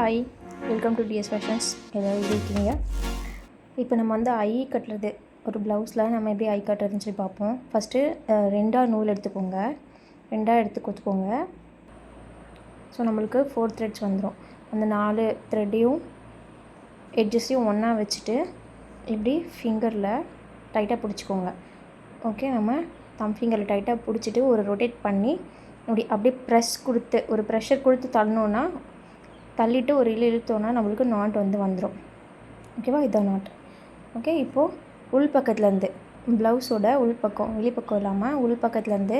Hi, welcome to DS fashions. எல்லோரும் எப்படி இருக்கீங்க? இப்போ நம்ம வந்து ஐ கட்டுறது, ஒரு ப்ளவுஸில் நம்ம எப்படி ஐ கட்டுறதுன்னு சொல்லி பார்ப்போம். ஃபஸ்ட்டு 2 நூல் எடுத்துக்கோங்க. 2 எடுத்து கொத்துக்கோங்க. ஸோ நம்மளுக்கு 4 த்ரெட்ஸ் வந்துடும். அந்த 4 த்ரெட்டையும் எட்ஜஸையும் ஒன்றா வச்சுட்டு இப்படி ஃபிங்கரில் டைட்டாக பிடிச்சிக்கோங்க. ஓகே, நம்ம தம் ஃபிங்கரில் டைட்டாக பிடிச்சிட்டு ஒரு ரொட்டேட் பண்ணி அப்படியே ப்ரெஸ் கொடுத்து ஒரு ப்ரெஷர் கொடுத்து தள்ளணுன்னா, தள்ளிட்டு ஒரு இழுத்தோன்னா நம்மளுக்கு நாட் வந்துடும். ஓகேவா? இதுதான் நாட். ஓகே, இப்போது உள் பக்கத்துலேருந்து ப்ளவுஸோட உள்பக்கம், வெளிப்பக்கம் இல்லாமல் உள் பக்கத்துலேருந்து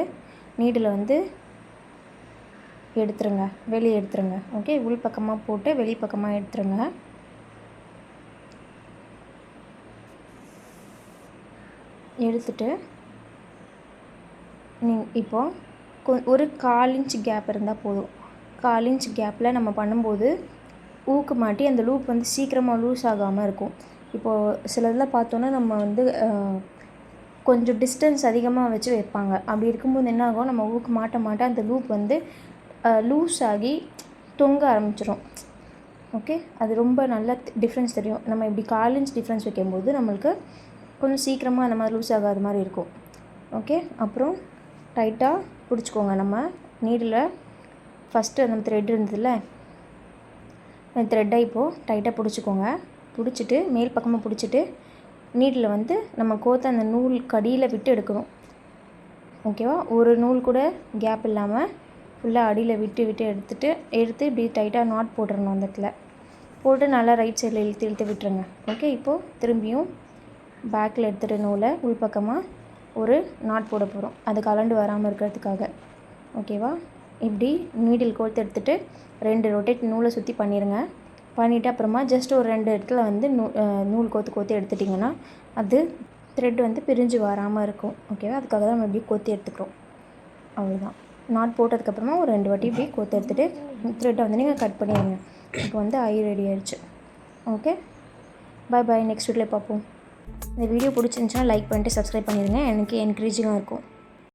நீடில் வந்து எடுத்துருங்க, வெளியே எடுத்துருங்க. ஓகே, உள் பக்கமாக போட்டு வெளிப்பக்கமாக எடுத்துருங்க. எடுத்துட்டு இப்போது ஒரு 1/4 இன்ச் கேப் இருந்தால் போதும். 1/4 இன்ச் கேப்பில் நம்ம பண்ணும்போது ஊக்கு மாட்டி அந்த லூப் வந்து சீக்கிரமாக லூஸ் ஆகாமல் இருக்கும். இப்போது சிலதில் பார்த்தோன்னா நம்ம வந்து கொஞ்சம் டிஸ்டன்ஸ் அதிகமாக வச்சு வைப்பாங்க. அப்படி இருக்கும்போது என்ன ஆகும், நம்ம ஊக்கு மாட்ட அந்த லூப் வந்து லூஸ் ஆகி தொங்க ஆரம்பிச்சிடும். ஓகே, அது ரொம்ப நல்ல டிஃப்ரென்ஸ் தெரியும். நம்ம இப்படி 1/4 இன்ச் டிஃப்ரென்ஸ் வைக்கும்போது நம்மளுக்கு கொஞ்சம் சீக்கிரமாக அந்த மாதிரி லூஸ் ஆகாத மாதிரி இருக்கும். ஓகே, அப்புறம் டைட்டாக பிடிச்சிக்கோங்க. நம்ம நீடில் ஃபஸ்ட்டு அந்த த்ரெட் இருந்ததில்ல, அந்த த்ரெட்டை இப்போது டைட்டாக பிடிச்சிக்கோங்க. பிடிச்சிட்டு மேல் பக்கமாக பிடிச்சிட்டு நீடில் வந்து நம்ம கோத்த அந்த நூல் கடியில் விட்டு எடுக்கணும். ஓகேவா? ஒரு நூல் கூட கேப் இல்லாமல் ஃபுல்லாக அடியில் விட்டு எடுத்து இப்படி டைட்டாக நாட் போட்டுடணும். அந்த இடத்துல போட்டு நல்லா ரைட் சைடில் இழுத்து விட்டுருங்க. ஓகே, இப்போது திரும்பியும் பேக்கில் எடுத்துகிட்டு நூலை உள்பக்கமாக ஒரு நாட் போட போகிறோம், அது கலண்டு வராமல் இருக்கிறதுக்காக. ஓகேவா? இப்படி நீடில் கோர்த்து எடுத்துகிட்டு 2 ரொட்டேட் நூலை சுற்றி பண்ணிடுங்க. பண்ணிவிட்டு அப்புறமா ஜஸ்ட் ஒரு 2 இடத்துல வந்து நூல் கோர்த்து எடுத்துட்டிங்கன்னா அது த்ரெட் வந்து பிரிஞ்சு வராமல் இருக்கும். ஓகேவா? அதுக்காக தான் நம்ம இப்படி கோர்த்து எடுத்துக்கிறோம். அவ்வளோதான். நாட் போட்டதுக்கப்புறமா ஒரு 2 வாட்டி இப்படி கோர்த்து எடுத்துகிட்டு த்ரெட்டை வந்து நீங்கள் கட் பண்ணிடுங்க. இப்போ வந்து ஐ ரெடி ஆயிடுச்சு. ஓகே, பாய். நெக்ஸ்ட் வீடியோவில் பார்ப்போம். இந்த வீடியோ பிடிச்சிருந்துச்சுன்னா லைக் பண்ணிட்டு சப்ஸ்கிரைப் பண்ணிடுங்க. எனக்கு என்கரேஜிங்காக இருக்கும்.